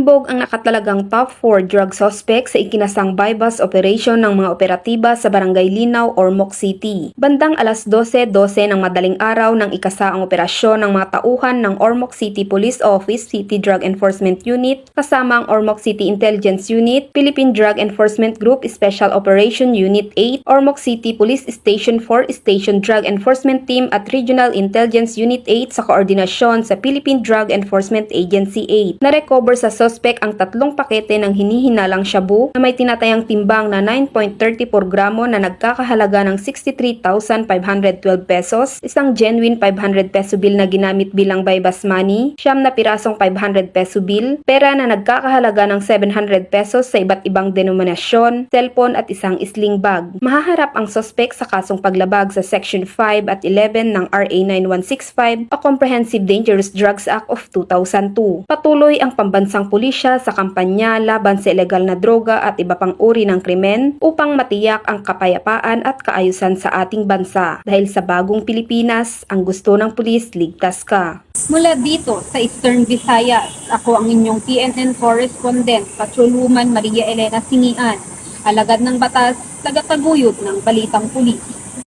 Nalibog ang nakatalagang top 4 drug suspect sa ikinasang bypass operation ng mga operatiba sa Barangay Linaw, Ormoc City. Bandang alas 12:12 ng madaling araw nang ikasa ang operasyon ng mga tauhan ng Ormoc City Police Office City Drug Enforcement Unit kasama ang Ormoc City Intelligence Unit, Philippine Drug Enforcement Group Special Operation Unit 8, Ormoc City Police Station 4 Station Drug Enforcement Team at Regional Intelligence Unit 8 sa koordinasyon sa Philippine Drug Enforcement Agency 8. Narecover sa suspect ang 3 pakete ng hinihinalang shabu na may tinatayang timbang na 9.34 gramo na nagkakahalaga ng 63,512 pesos, isang genuine 500 peso bill na ginamit bilang bypass money, 9 na pirasong 500 peso bill, pera na nagkakahalaga ng 700 pesos sa iba't ibang denominasyon, cellphone at isang sling bag. Mahaharap ang suspect sa kasong paglabag sa Section 5 at 11 ng RA 9165 o Comprehensive Dangerous Drugs Act of 2002. Patuloy ang pambansang pulisya sa kampanya laban sa ilegal na droga at iba pang uri ng krimen upang matiyak ang kapayapaan at kaayusan sa ating bansa. Dahil sa bagong Pilipinas, ang gusto ng pulis, ligtas ka. Mula dito sa Eastern Visayas, ako ang inyong PNN correspondent, Patrolwoman Maria Elena Singian, alagad ng batas, tagataguyod ng Balitang Pulis.